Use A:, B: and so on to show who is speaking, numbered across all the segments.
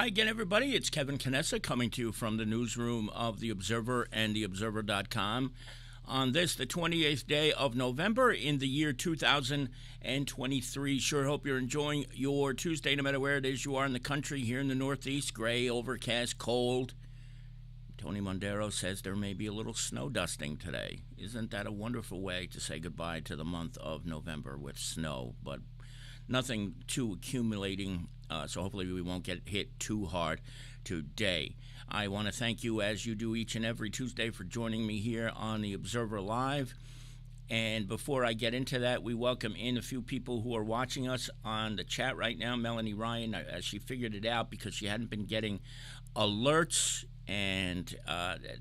A: Hi again, everybody. It's Kevin Canessa coming to you from the newsroom of The Observer and TheObserver.com on this, the 28th day of November in the year 2023. Sure hope you're enjoying your Tuesday, no matter where it is you are in the country. Here in the Northeast, gray, overcast, cold. Tony Mondero says there may be a little snow dusting today. Isn't that a wonderful way to say goodbye to the month of November with snow? But nothing too accumulating, so hopefully we won't get hit too hard today. I want to thank you, as you do each and every Tuesday, for joining me here on The Observer Live. And before I get into that, we welcome in a few people who are watching us on the chat right now. Melanie Ryan, she figured it out because she hadn't been getting alerts, and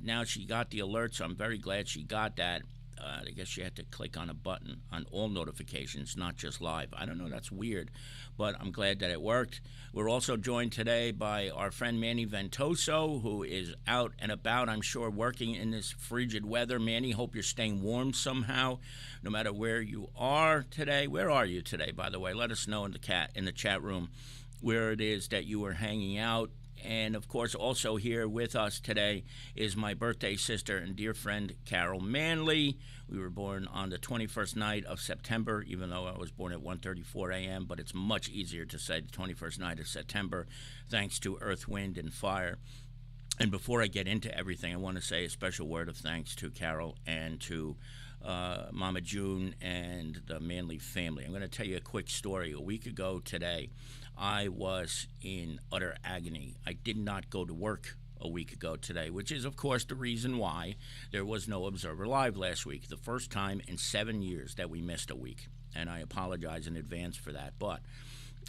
A: now she got the alerts, so I'm very glad she got that. I guess she had to click on a button on all notifications, not just live. I don't know, that's weird, but I'm glad that it worked. We're also joined today by our friend Manny Ventoso, who is out and about, I'm sure, working in this frigid weather. Manny, hope you're staying warm somehow, no matter where you are today. Where are you today, by the way? Let us know in the chat room where it is that you are hanging out. And, of course, also here with us today is my birthday sister and dear friend, Carol Manley. We were born on the 21st night of September, even though I was born at 1:34 a.m., but it's much easier to say the 21st night of September, thanks to Earth, Wind, and Fire. And before I get into everything, I want to say a special word of thanks to Carol and to Mama June and the Manley family. I'm going to tell you a quick story. A week ago today, I was in utter agony. I did not go to work a week ago today, which is, of course, the reason why there was no Observer Live last week, the first time in 7 years that we missed a week. And I apologize in advance for that. But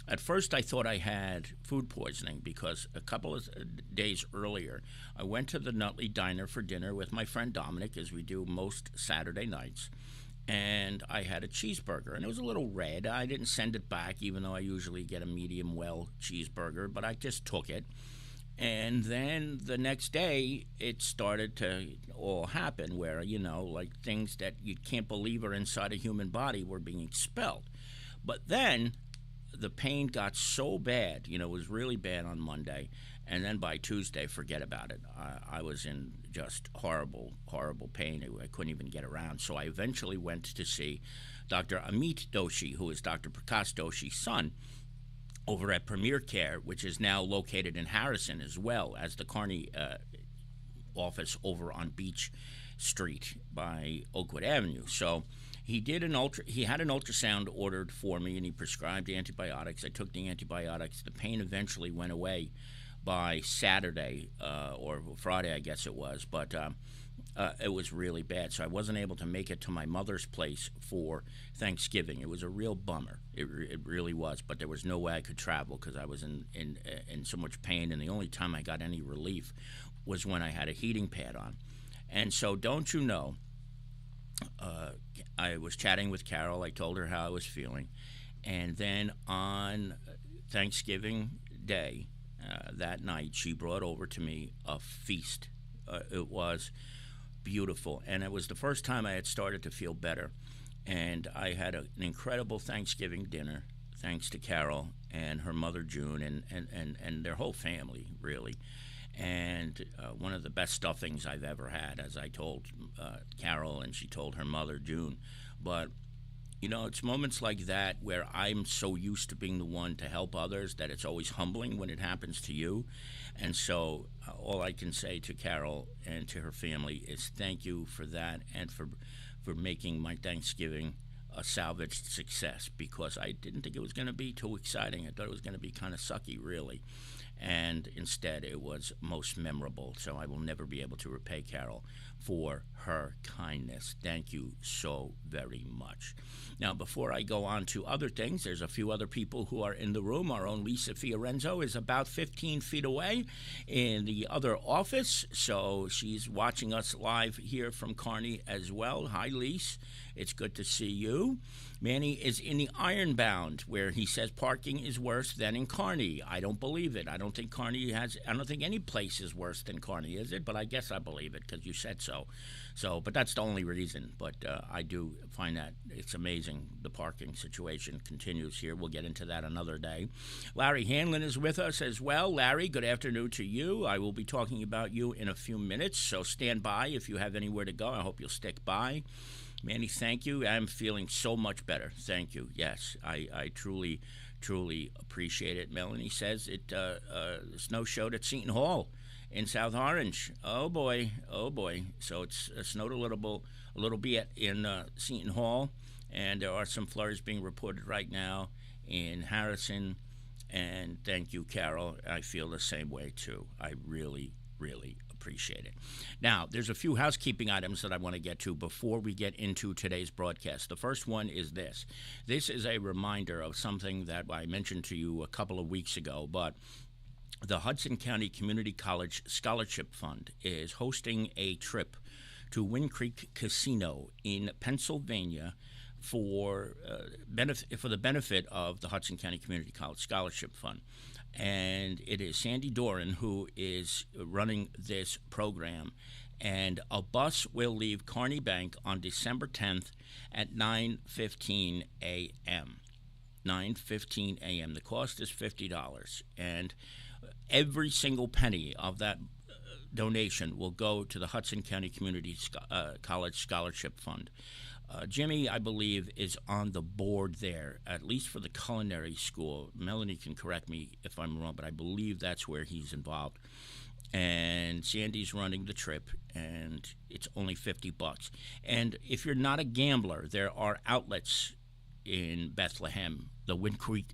A: at first I thought I had food poisoning because a couple of days earlier, I went to the Nutley Diner for dinner with my friend Dominic, as we do most Saturday nights. And I had a cheeseburger, and it was a little red. I didn't send it back, even though I usually get a medium-well cheeseburger, but I just took it. And then the next day, it started to all happen where, like things that you can't believe are inside a human body were being expelled. But then the pain got so bad, it was really bad on Monday, and then by Tuesday, forget about it. I was in just horrible, horrible pain. I couldn't even get around. So I eventually went to see Dr. Amit Doshi, who is Dr. Prakash Doshi's son, over at Premier Care, which is now located in Harrison, as well as the Kearny office over on Beach Street by Oakwood Avenue. So he had an ultrasound ordered for me, and he prescribed antibiotics. I took the antibiotics. The pain eventually went away by Saturday or Friday, I guess it was, but it was really bad. So I wasn't able to make it to my mother's place for Thanksgiving. It was a real bummer. It really was, but there was no way I could travel because I was in so much pain, and the only time I got any relief was when I had a heating pad on. And so, don't you know, I was chatting with Carol. I told her how I was feeling. And then on Thanksgiving Day, that night, she brought over to me a feast. It was beautiful. And it was the first time I had started to feel better. And I had an incredible Thanksgiving dinner, thanks to Carol and her mother, June, and their whole family, really. And one of the best stuffings I've ever had, as I told Carol, and she told her mother, June. But, it's moments like that where I'm so used to being the one to help others that it's always humbling when it happens to you. And so all I can say to Carol and to her family is thank you for that and for making my Thanksgiving a salvaged success, because I didn't think it was going to be too exciting. I thought it was going to be kind of sucky, really. And instead, it was most memorable. So I will never be able to repay Carol for her kindness. Thank you so very much. Now, before I go on to other things, there's a few other people who are in the room. Our own Lisa Fiorenzo is about 15 feet away in the other office, so she's watching us live here from Kearny as well. Hi, Lisa. It's good to see you. Manny is in the Ironbound, where he says parking is worse than in Kearny. I don't believe it. I don't don't think any place is worse than Kearny, is it? But I guess I believe it because you said so. But that's the only reason. But I do find that it's amazing. The parking situation continues here. We'll get into that another day. Larry Hanlon is with us as well. Larry, good afternoon to you. I will be talking about you in a few minutes, so stand by if you have anywhere to go. I hope you'll stick by. Manny, thank you. I'm feeling so much better. Thank you. Yes, I truly appreciate it. Melanie says the snow showed at Seton Hall in South Orange. Oh boy. So it's snowed a little bit in Seton Hall, and there are some flurries being reported right now in Harrison. And thank you, Carol. I feel the same way too. I really appreciate it. Now, there's a few housekeeping items that I want to get to before we get into today's broadcast. The first one is this. This is a reminder of something that I mentioned to you a couple of weeks ago, but the Hudson County Community College Scholarship Fund is hosting a trip to Wind Creek Casino in Pennsylvania for the benefit of the Hudson County Community College Scholarship Fund. And it is Sandy Doran who is running this program. And a bus will leave Kearny Bank on December 10th at 9:15 a.m. 9:15 a.m. The cost is $50. And every single penny of that donation will go to the Hudson County Community College Scholarship Fund. Jimmy, I believe, is on the board there, at least for the culinary school. Melanie can correct me if I'm wrong, but I believe that's where he's involved. And Sandy's running the trip, and it's only $50. And if you're not a gambler, there are outlets in Bethlehem, the Wind Creek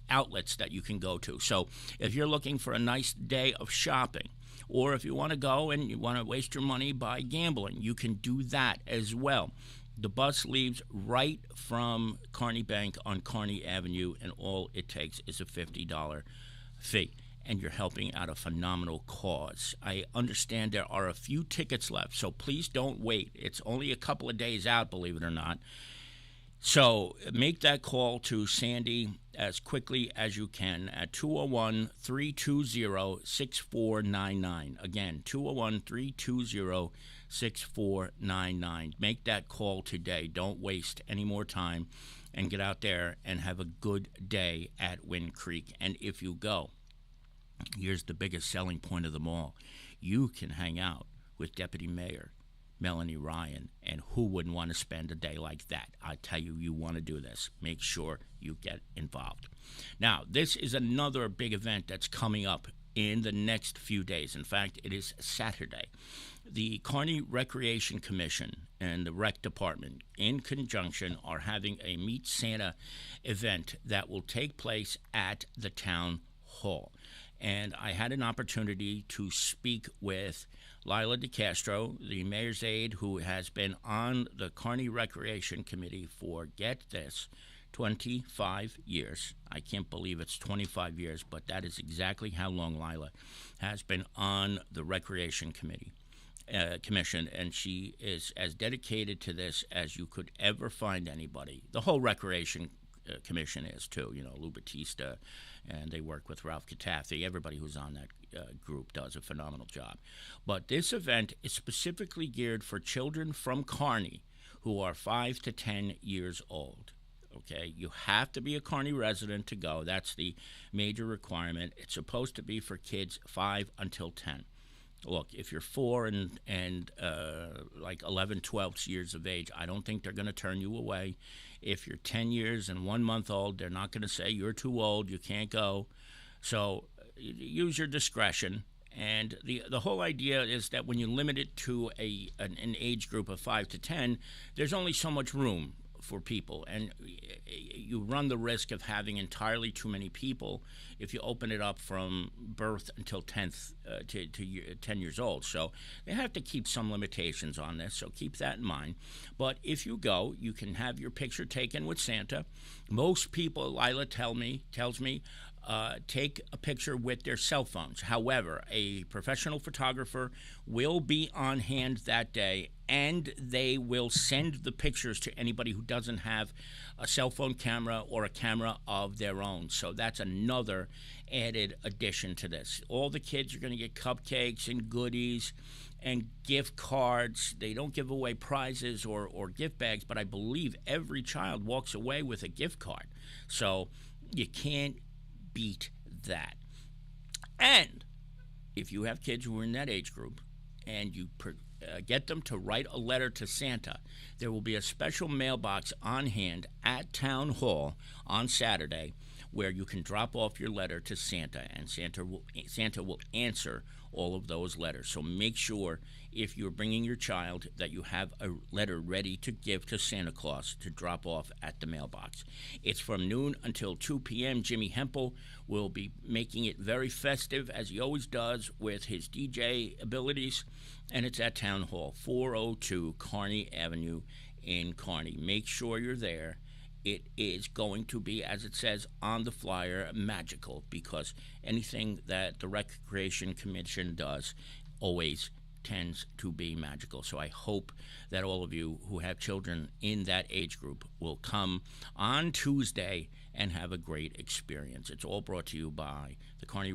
A: outlets that you can go to. So if you're looking for a nice day of shopping, or if you want to go and you want to waste your money by gambling, you can do that as well. The bus leaves right from Kearny Bank on Kearny Avenue, and all it takes is a $50 fee. And you're helping out a phenomenal cause. I understand there are a few tickets left, so please don't wait. It's only a couple of days out, believe it or not. So make that call to Sandy as quickly as you can at 201-320-6499. Again, 201-320-6499. Make that call today. Don't waste any more time and get out there and have a good day at Wind Creek. And if you go, here's the biggest selling point of them all. You can hang out with Deputy Mayor Melanie Ryan, and who wouldn't want to spend a day like that? I tell you, you want to do this. Make sure you get involved. Now, this is another big event that's coming up in the next few days. In fact, it is Saturday. The Kearny Recreation Commission and the Rec Department, in conjunction, are having a Meet Santa event that will take place at the town hall. And I had an opportunity to speak with Lila DeCastro, the mayor's aide, who has been on the Kearny Recreation Committee for, get this, 25 years. I can't believe it's 25 years, but that is exactly how long Lila has been on the Recreation Commission, and she is as dedicated to this as you could ever find anybody. The whole Recreation Commission is, too. You know, Lou Batista, and they work with Ralph Catafee. Everybody who's on that group does a phenomenal job. But this event is specifically geared for children from Kearny who are 5 to 10 years old. Okay, you have to be a Kearny resident to go. That's the major requirement. It's supposed to be for kids 5 until 10. Look, if you're 4 and like 11, 12 years of age, I don't think they're going to turn you away. If you're 10 years and 1 month old, they're not going to say you're too old, you can't go. So use your discretion. And the whole idea is that when you limit it to an age group of 5 to 10, there's only so much room for people, and you run the risk of having entirely too many people if you open it up from birth until 10 years old. So they have to keep some limitations on this, so keep that in mind. But if you go, you can have your picture taken with Santa. Most people, Lila tells me, take a picture with their cell phones. However, a professional photographer will be on hand that day, and they will send the pictures to anybody who doesn't have a cell phone camera or a camera of their own. So that's another added addition to this. All the kids are going to get cupcakes and goodies and gift cards. They don't give away prizes or gift bags, but I believe every child walks away with a gift card. So you can't beat that. And if you have kids who are in that age group and you get them to write a letter to Santa, there will be a special mailbox on hand at Town Hall on Saturday where you can drop off your letter to Santa, and Santa will answer all of those letters. So make sure, if you're bringing your child, that you have a letter ready to give to Santa Claus to drop off at the mailbox. It's from noon until 2 p.m. Jimmy Hempel will be making it very festive, as he always does with his DJ abilities, and it's at Town Hall, 402 Kearny Avenue in Kearny. Make sure you're there. It is going to be, as it says on the flyer, magical, because anything that the Recreation Commission does always tends to be magical. So I hope that all of you who have children in that age group will come on Tuesday and have a great experience. It's all brought to you by the Kearny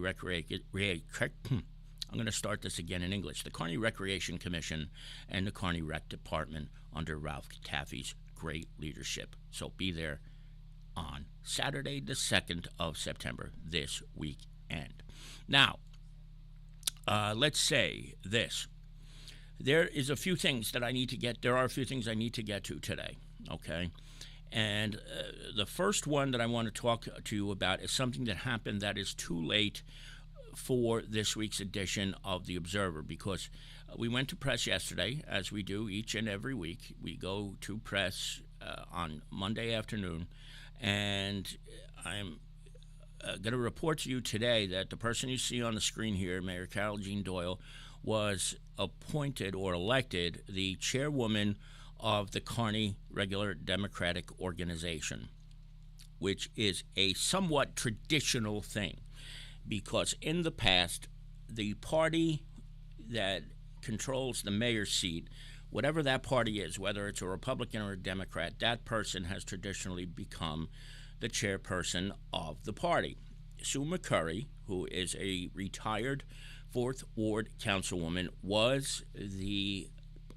A: I'm going to start this again in English. The Kearny Recreation Commission and the Kearny Rec Department under Ralph Taffy's great leadership. So be there on Saturday, the 2nd of September, this weekend. Now, let's say this. There are a few things I need to get to today, okay? And the first one that I want to talk to you about is something that happened that is too late for this week's edition of The Observer, because we went to press yesterday, as we do each and every week. We go to press on Monday afternoon, and I'm going to report to you today that the person you see on the screen here, Mayor Carol Jean Doyle, was appointed or elected the chairwoman of the Kearny Regular Democratic Organization, which is a somewhat traditional thing, because in the past, the party that controls the mayor's seat, whatever that party is, whether it's a Republican or a Democrat, that person has traditionally become the chairperson of the party. Sue McCurry, who is a retired 4th Ward councilwoman, was the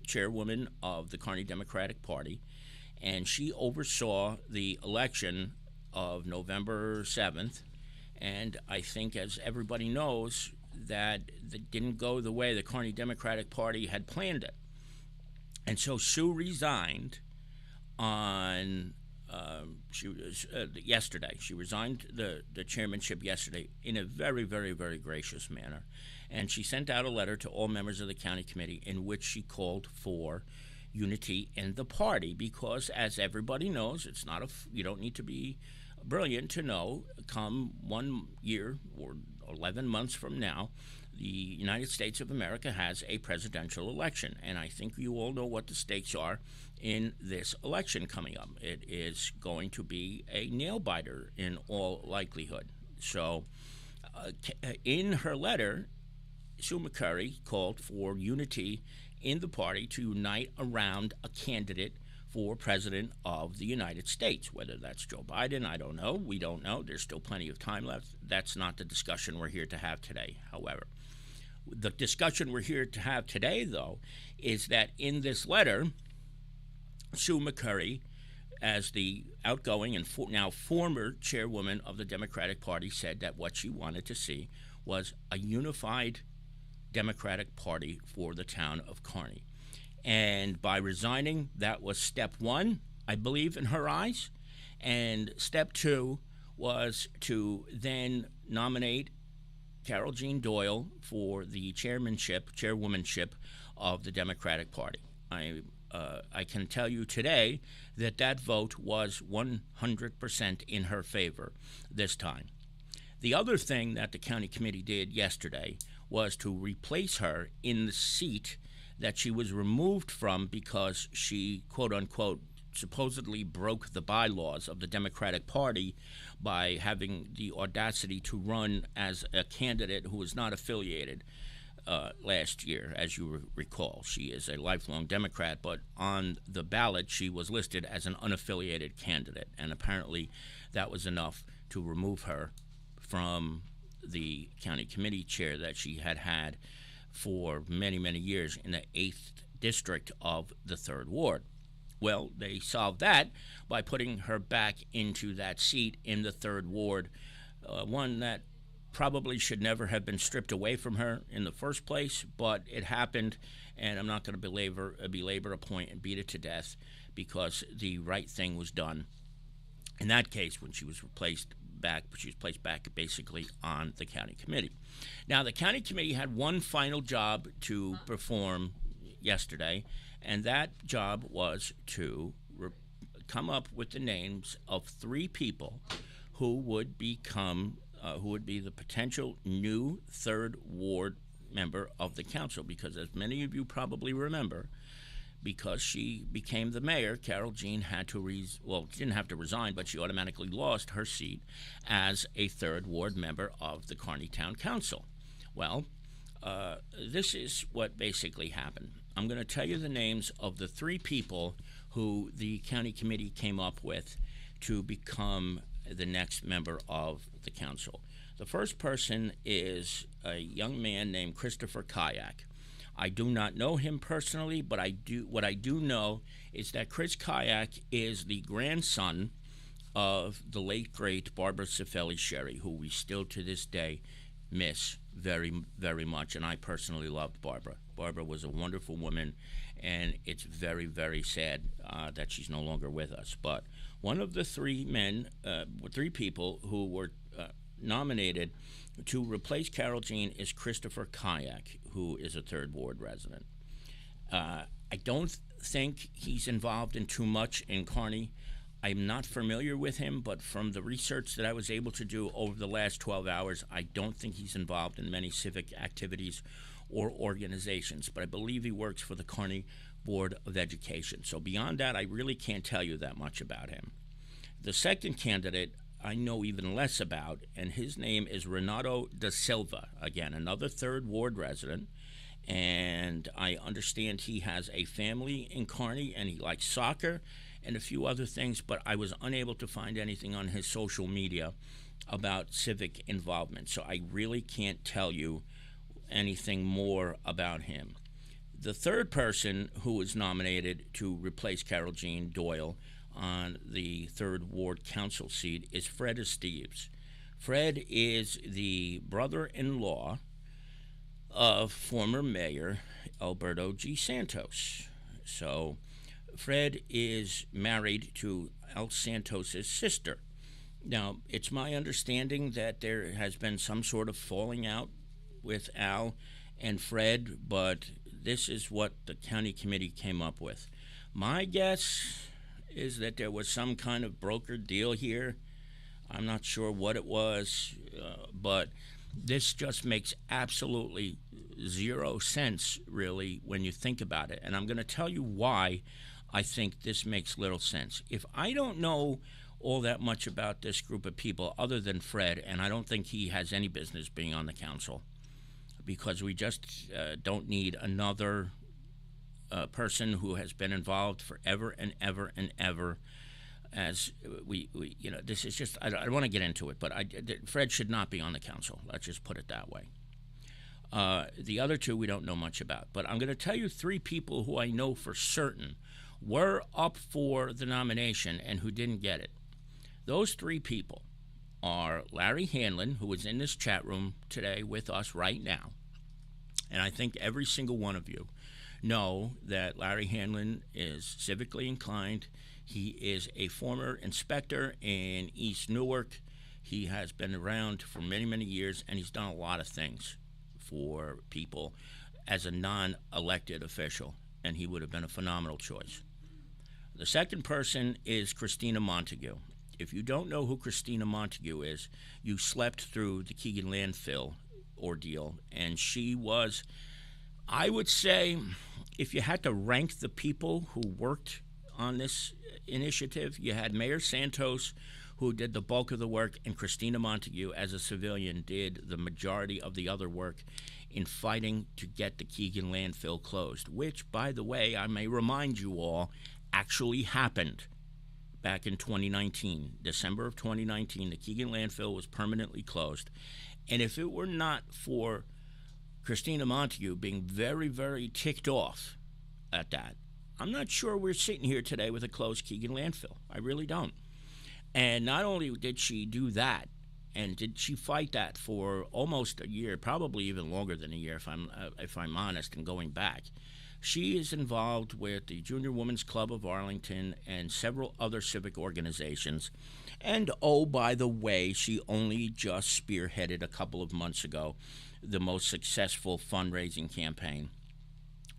A: chairwoman of the Kearny Democratic Party, and she oversaw the election of November 7th, and I think, as everybody knows, that didn't go the way the Kearny Democratic Party had planned it. And so Sue resigned on yesterday. She resigned the chairmanship yesterday in a very, very, very gracious manner. And she sent out a letter to all members of the county committee in which she called for unity in the party, because, as everybody knows, it's not you don't need to be brilliant to know, come 1 year or 11 months from now, the United States of America has a presidential election, and I think you all know what the stakes are in this election coming up. It is going to be a nail-biter in all likelihood. So in her letter, Sue McCurry called for unity in the party to unite around a candidate for president of the United States. Whether that's Joe Biden, I don't know. We don't know. There's still plenty of time left. That's not the discussion we're here to have today, however. The discussion we're here to have today, though, is that in this letter, Sue McCurry, as the outgoing and now former chairwoman of the Democratic Party, said that what she wanted to see was a unified Democratic Party for the town of Kearny. And by resigning, that was step one, I believe, in her eyes. And step two was to then nominate Carol Jean Doyle for the chairwomanship of the Democratic Party. I can tell you today that vote was 100% in her favor this time. The other thing that the county committee did yesterday was to replace her in the seat that she was removed from because she, quote-unquote, supposedly broke the bylaws of the Democratic Party by having the audacity to run as a candidate who was not affiliated last year, as you recall. She is a lifelong Democrat, but on the ballot she was listed as an unaffiliated candidate, and apparently that was enough to remove her from the county committee chair that she had had for many, many years in the 8th district of the 3rd Ward. Well, they solved that by putting her back into that seat in the 3rd Ward, one that probably should never have been stripped away from her in the first place, but it happened, and I'm not going to belabor a point and beat it to death, because the right thing was done in that case when she was placed back basically on the county committee. Now, the county committee had one final job to perform yesterday, and that job was to come up with the names of 3 people who would be the potential new 3rd Ward member of the council, because as many of you probably remember, because she became the mayor, Carol Jean had to didn't have to resign, but she automatically lost her seat as a 3rd Ward member of the Kearny Town Council. Well, this is what basically happened. I'm going to tell you the names of the 3 people who the county committee came up with to become the next member of the council. The first person is a young man named Christopher Kayak. I do not know him personally, but what I do know is that Chris Kayak is the grandson of the late, great Barbara Cifelli Sherry, who we still to this day miss very, very much, and I personally loved Barbara. Barbara was a wonderful woman, and it's very, very sad that she's no longer with us. But one of the 3 people who were nominated to replace Carol Jean is Christopher Kayak, who is a 3rd Ward resident. I don't think he's involved in too much in Kearny. I'm not familiar with him, but from the research that I was able to do over the last 12 hours, I don't think he's involved in many civic activities or organizations, but I believe he works for the Kearny Board of Education. So beyond that, I really can't tell you that much about him. The second candidate I know even less about, and his name is Renato da Silva, again, another 3rd Ward resident, and I understand he has a family in Kearny, and he likes soccer and a few other things, but I was unable to find anything on his social media about civic involvement, so I really can't tell you anything more about him. The third person who was nominated to replace Carol Jean Doyle on the 3rd Ward Council seat is Fred Esteves. Fred is the brother-in-law of former Mayor Alberto G. Santos. So Fred is married to Al Santos' sister. Now, it's my understanding that there has been some sort of falling out with Al and Fred, but this is what the county committee came up with. My guess is that there was some kind of brokered deal here. I'm not sure what it was, but this just makes absolutely zero sense, really, when you think about it. And I'm going to tell you why I think this makes little sense. If I don't know all that much about this group of people other than Fred, and I don't think he has any business being on the council, because we just don't need another person who has been involved forever and ever and ever. As we this is just, I don't want to get into it, but Fred should not be on the council. Let's just put it that way. The other two we don't know much about. But I'm going to tell you 3 people who I know for certain were up for the nomination and who didn't get it. Those 3 people are Larry Hanlon, who is in this chat room today with us right now. And I think every single one of you know that Larry Hanlon is civically inclined. He is a former inspector in East Newark. He has been around for many, many years, and he's done a lot of things for people as a non-elected official, and he would have been a phenomenal choice. The second person is Christina Montague. If you don't know who Christina Montague is, you slept through the Keegan landfill ordeal, and she was, I would say, if you had to rank the people who worked on this initiative, you had Mayor Santos, who did the bulk of the work, and Christina Montague, as a civilian, did the majority of the other work in fighting to get the Keegan landfill closed, which, by the way, I may remind you all, actually happened back in 2019. December of 2019, the Keegan landfill was permanently closed. And if it were not for Christina Montague being very, very ticked off at that, I'm not sure we're sitting here today with a closed Keegan landfill. I really don't. And not only did she do that, and did she fight that for almost a year, probably even longer than a year, if I'm honest, and going back. She is involved with the Junior Women's Club of Arlington and several other civic organizations. And oh, by the way, she only just spearheaded a couple of months ago the most successful fundraising campaign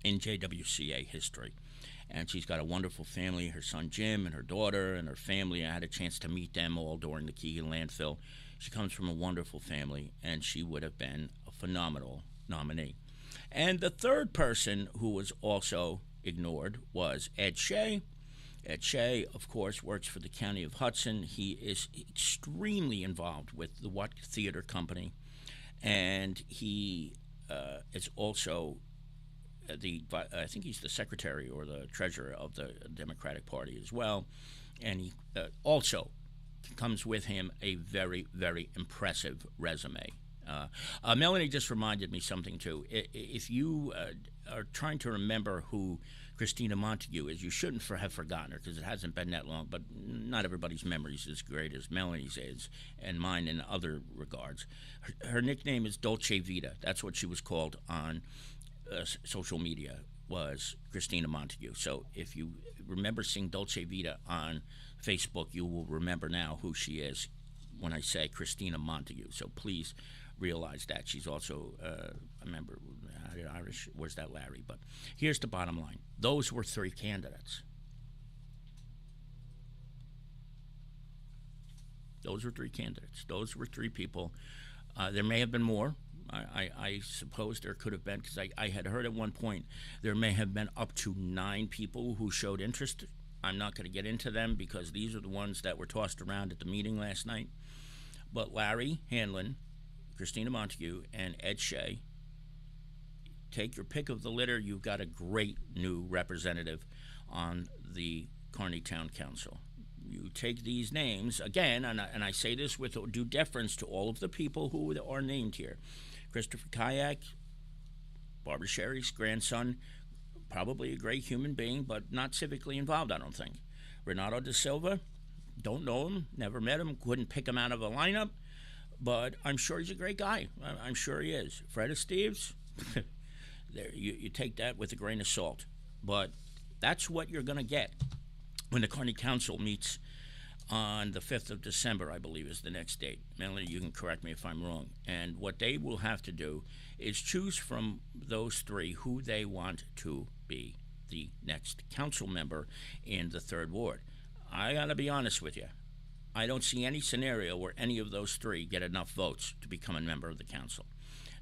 A: in JWCA history. And she's got a wonderful family, her son Jim and her daughter and her family. I had a chance to meet them all during the Keegan landfill. She comes from a wonderful family, and she would have been a phenomenal nominee. And the third person who was also ignored was Ed Shea. Ed Shea, of course, works for the County of Hudson. He is extremely involved with the What Theater Company, and he is also I think he's the secretary or the treasurer of the Democratic Party as well, and he also comes with him a very, very impressive resume. Melanie just reminded me something, too. If you are trying to remember who Christina Montague is, you shouldn't have forgotten her, because it hasn't been that long, but not everybody's memory is as great as Melanie's is, and mine in other regards. Her nickname is Dolce Vita. That's what she was called on social media, was Christina Montague. So if you remember seeing Dolce Vita on Facebook, you will remember now who she is when I say Christina Montague. So please realize that. She's also a member, Irish, where's that Larry? But here's the bottom line. Those were three candidates. Those were three candidates. Those were three people. There may have been more. I suppose there could have been, because I had heard at one point there may have been up to 9 people who showed interest. I'm not going to get into them because these are the ones that were tossed around at the meeting last night. But Larry Hanlon, Christina Montague, and Ed Shea, take your pick of the litter. You've got a great new representative on the Kearny Town Council. You take these names, again, and I say this with due deference to all of the people who are named here. Christopher Kayak, Barbara Sherry's grandson, probably a great human being, but not civically involved, I don't think. Renato da Silva, don't know him, never met him, couldn't pick him out of a lineup, but I'm sure he's a great guy. I'm sure he is. Fred Esteves, you take that with a grain of salt. But that's what you're going to get when the Kearny Council meets on the 5th of December, I believe, is the next date. Melanie, you can correct me if I'm wrong. And what they will have to do is choose from those three who they want to be the next council member in the 3rd Ward. I got to be honest with you. I don't see any scenario where any of those three get enough votes to become a member of the council.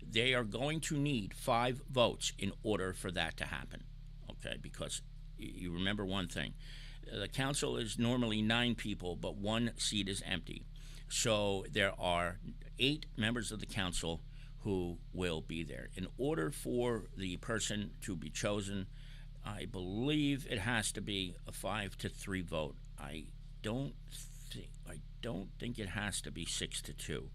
A: They are going to need 5 votes in order for that to happen, okay? Because you remember one thing. The council is normally 9 people, but 1 seat is empty. So there are 8 members of the council who will be there. In order for the person to be chosen, I believe it has to be a 5-3 vote. I don't think it has to be 6-2.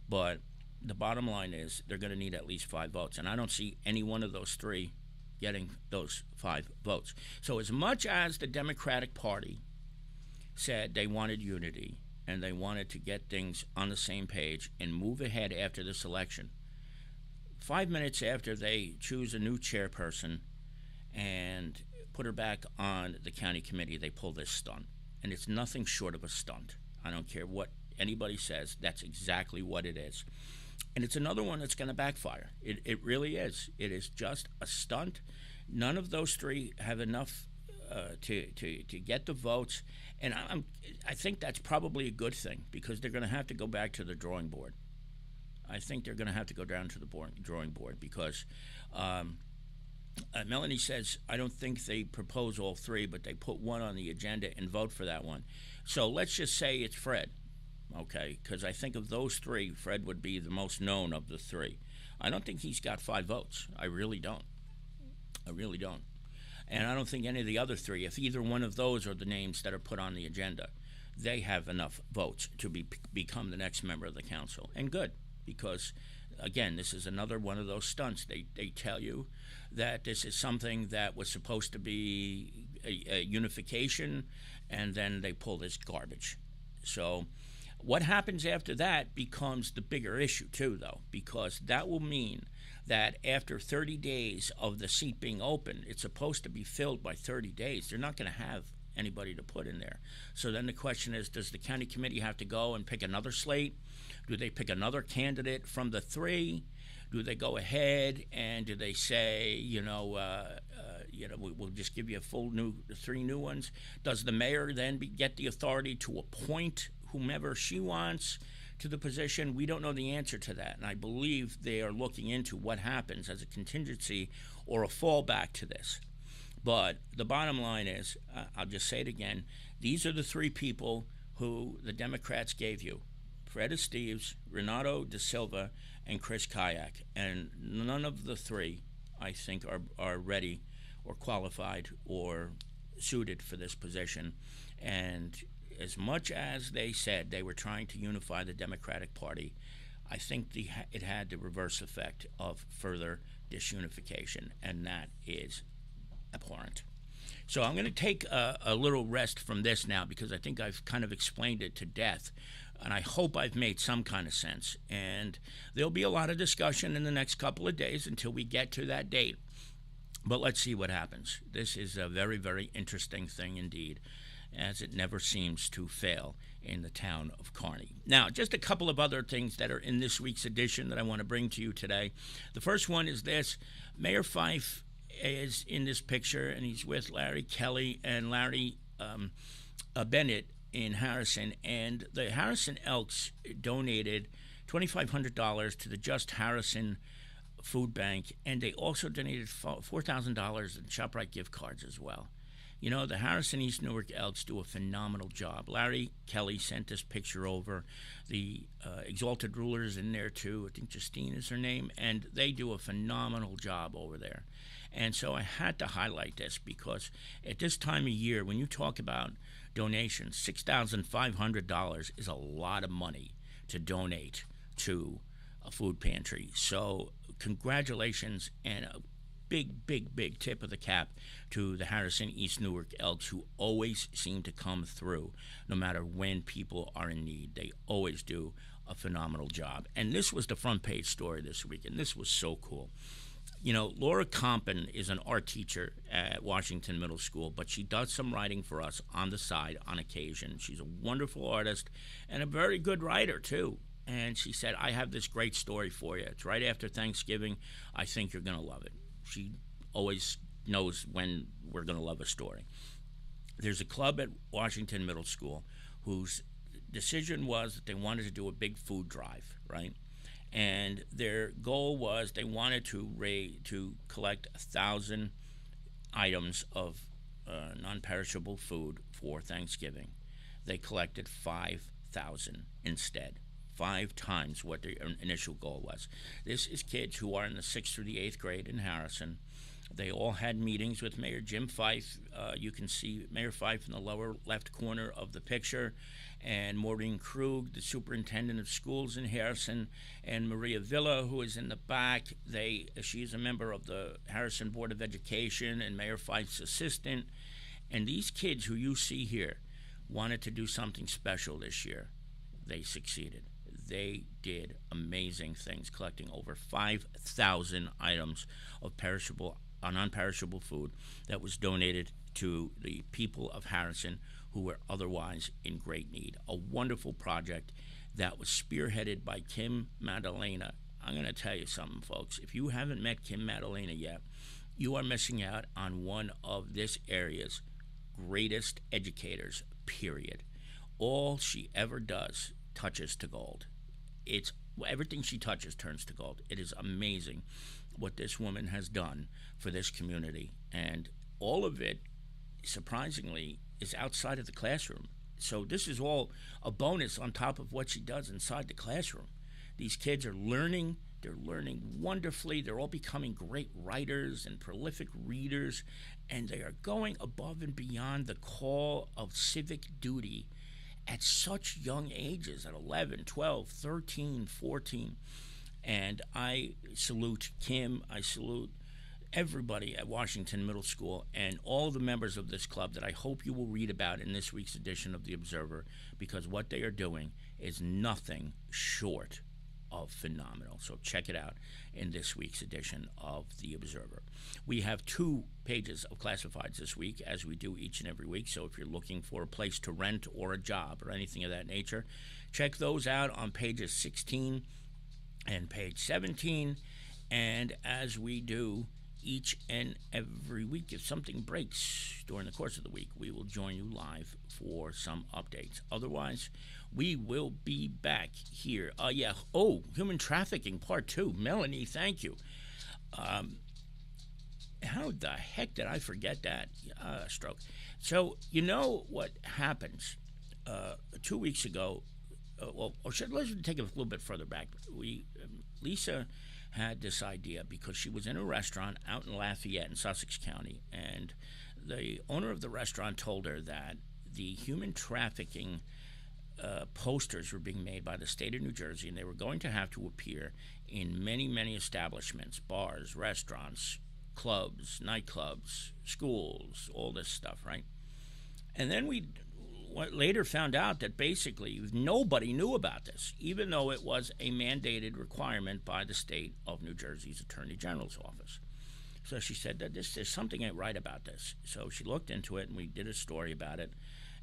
A: But the bottom line is they're going to need at least 5 votes, and I don't see any one of those 3 getting those 5 votes. So as much as the Democratic Party said they wanted unity and they wanted to get things on the same page and move ahead after this election, 5 minutes after they choose a new chairperson and put her back on the county committee, they pull this stunt. And it's nothing short of a stunt. I don't care what anybody says. That's exactly what it is. And it's another one that's going to backfire. It really is. It is just a stunt. None of those 3 have enough to get the votes. And I think that's probably a good thing, because they're going to have to go back to the drawing board. I think they're going to have to go down to the drawing board because Melanie says, I don't think they propose all three, but they put one on the agenda and vote for that one. So let's just say it's Fred, okay? Because I think of those three, Fred would be the most known of the three. I don't think he's got 5 votes. I really don't. I really don't. And I don't think any of the other three, if either one of those are the names that are put on the agenda, they have enough votes to become the next member of the council. And good, because, again, this is another one of those stunts. They tell you that this is something that was supposed to be a unification, and then they pull this garbage. So what happens after that becomes the bigger issue, too, though, because that will mean that after 30 days of the seat being open, it's supposed to be filled by 30 days. They're not going to have anybody to put in there. So then the question is, does the county committee have to go and pick another slate? Do they pick another candidate from the three? Do they go ahead and do they say, we'll just give you a full 3 new ones? Does the mayor then get the authority to appoint whomever she wants to the position? We don't know the answer to that, and I believe they are looking into what happens as a contingency or a fallback to this. But the bottom line is, I'll just say it again, these are the 3 people who the Democrats gave you: Fred Esteves, Renato Da Silva, and Chris Kayak. And none of the 3, I think, are ready or qualified or suited for this position. And as much as they said they were trying to unify the Democratic Party, I think it had the reverse effect of further disunification, and that is abhorrent. So I'm going to take a little rest from this now, because I think I've kind of explained it to death, and I hope I've made some kind of sense. And there'll be a lot of discussion in the next couple of days until we get to that date. But let's see what happens. This is a very, very interesting thing indeed, as it never seems to fail in the town of Kearny. Now, just a couple of other things that are in this week's edition that I want to bring to you today. The first one is this. Mayor Fife is in this picture, and he's with Larry Kelly and Larry Bennett in Harrison. And the Harrison Elks donated $2,500 to the Just Harrison Food Bank, and they also donated $4,000 in ShopRite gift cards as well. You know, the Harrison East Newark Elks do a phenomenal job. Larry Kelly sent this picture over. The Exalted Ruler is in there, too. I think Justine is her name. And they do a phenomenal job over there. And so I had to highlight this, because at this time of year, when you talk about donations, $6,500 is a lot of money to donate to a food pantry. So congratulations, and a big, big, big tip of the cap to the Harrison East Newark Elks, who always seem to come through no matter when people are in need. They always do a phenomenal job. And this was the front page story this week, and this was so cool. You know, Laura Compton is an art teacher at Washington Middle School, but she does some writing for us on the side on occasion. She's a wonderful artist and a very good writer, too. And she said, I have this great story for you. It's right after Thanksgiving. I think you're going to love it. She always knows when we're going to love a story. There's a club at Washington Middle School whose decision was that they wanted to do a big food drive, right? And their goal was they wanted to collect 1,000 items of non-perishable food for Thanksgiving. They collected 5,000 instead, 5 times what their initial goal was. This is kids who are in the 6th through the 8th grade in Harrison. They all had meetings with Mayor Jim Fife. You can see Mayor Fife in the lower left corner of the picture, and Maureen Krug, the superintendent of schools in Harrison, and Maria Villa, who is in the back. She is a member of the Harrison Board of Education and Mayor Fife's assistant. And these kids who you see here wanted to do something special this year. They succeeded. They did amazing things, collecting over 5,000 items of non-perishable food that was donated to the people of Harrison who were otherwise in great need. A wonderful project that was spearheaded by Kim Madalena. I'm going to tell you something, folks. If you haven't met Kim Madalena yet, you are missing out on one of this area's greatest educators, period. All she ever does touches to gold. Everything she touches turns to gold. It is amazing. what this woman has done for this community. And all of it, surprisingly, is outside of the classroom. So this is all a bonus on top of what she does inside the classroom. These kids are learning. They're learning wonderfully. They're all becoming great writers and prolific readers, and they are going above and beyond the call of civic duty at such young ages, at 11, 12, 13, 14. And I salute Kim. I salute everybody at Washington Middle School and all the members of this club that I hope you will read about in this week's edition of The Observer, because what they are doing is nothing short of phenomenal. So check it out in this week's edition of The Observer. We have 2 pages of classifieds this week, as we do each and every week. So if you're looking for a place to rent or a job or anything of that nature, check those out on pages 16 and page 17. And as we do each and every week, if something breaks during the course of the week, we will join you live for some updates. Otherwise, we will be back here. Human trafficking part 2. Melanie, thank you. How the heck did I forget that? Stroke. So, you know what happens? 2 weeks ago, let's take it a little bit further back. Lisa had this idea because she was in a restaurant out in Lafayette in Sussex County, and the owner of the restaurant told her that the human trafficking posters were being made by the state of New Jersey, and they were going to have to appear in many, many establishments, bars, restaurants, clubs, nightclubs, schools, all this stuff, right? And then we later found out that basically nobody knew about this, even though it was a mandated requirement by the state of New Jersey's Attorney General's office. So she said that there's something ain't right about this. So she looked into it, and we did a story about it,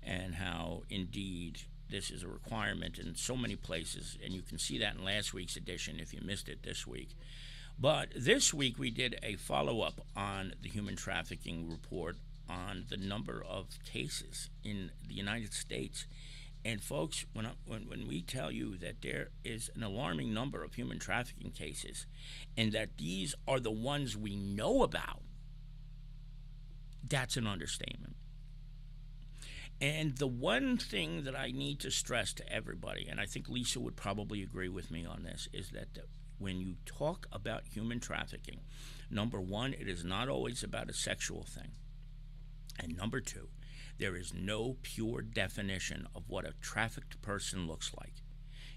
A: and how indeed this is a requirement in so many places, and you can see that in last week's edition if you missed it this week. But this week we did a follow-up on the human trafficking report on the number of cases in the United States. And folks, when we tell you that there is an alarming number of human trafficking cases, and that these are the ones we know about, that's an understatement. And the one thing that I need to stress to everybody, and I think Lisa would probably agree with me on this, is that when you talk about human trafficking, number one, it is not always about a sexual thing. And number two, there is no pure definition of what a trafficked person looks like.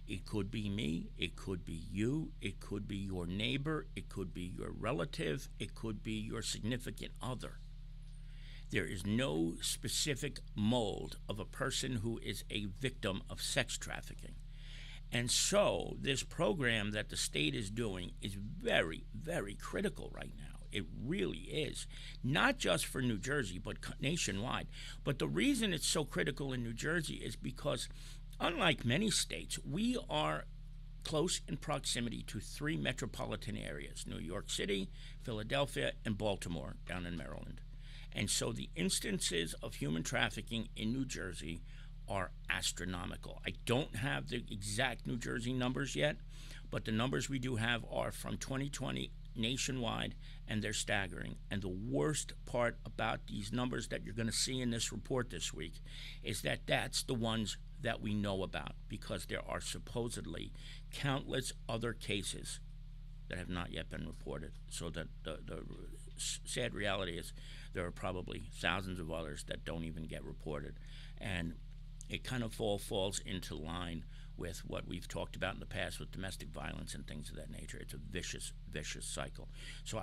A: It could be me, it could be you, it could be your neighbor, it could be your relative, it could be your significant other. There is no specific mold of a person who is a victim of sex trafficking. And so this program that the state is doing is very, very critical right now. It really is, not just for New Jersey, but nationwide. But the reason it's so critical in New Jersey is because, unlike many states, we are close in proximity to 3 metropolitan areas: New York City, Philadelphia, and Baltimore down in Maryland. And so the instances of human trafficking in New Jersey are astronomical. I don't have the exact New Jersey numbers yet, but the numbers we do have are from 2020 nationwide, and they're staggering. And the worst part about these numbers that you're going to see in this report this week is that that's the ones that we know about, because there are supposedly countless other cases that have not yet been reported. So that the sad reality is there are probably thousands of others that don't even get reported. And it kind of falls into line with what we've talked about in the past with domestic violence and things of that nature. It's a vicious, vicious cycle. So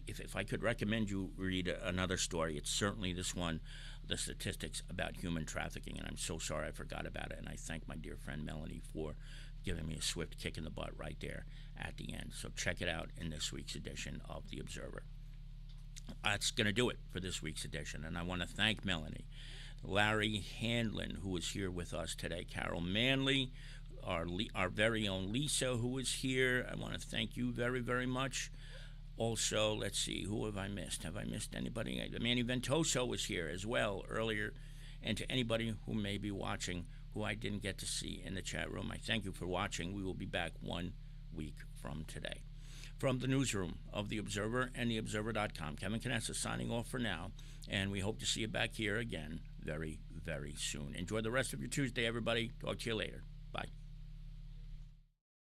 A: if I could recommend you read another story, it's certainly this one, the statistics about human trafficking. And I'm so sorry I forgot about it. And I thank my dear friend Melanie for giving me a swift kick in the butt right there at the end. So check it out in this week's edition of The Observer. That's going to do it for this week's edition. And I want to thank Melanie, Larry Handlin, who is here with us today, Carol Manley, our very own Lisa, who is here. I want to thank you very, very much. Also, let's see, who have I missed? Have I missed anybody? Manny Ventoso was here as well earlier. And to anybody who may be watching who I didn't get to see in the chat room, I thank you for watching. We will be back 1 week from today. from the newsroom of The Observer and TheObserver.com. Kevin Knessa signing off for now, and we hope to see you back here again very, very soon. Enjoy the rest of your Tuesday, everybody. Talk to you later. Bye.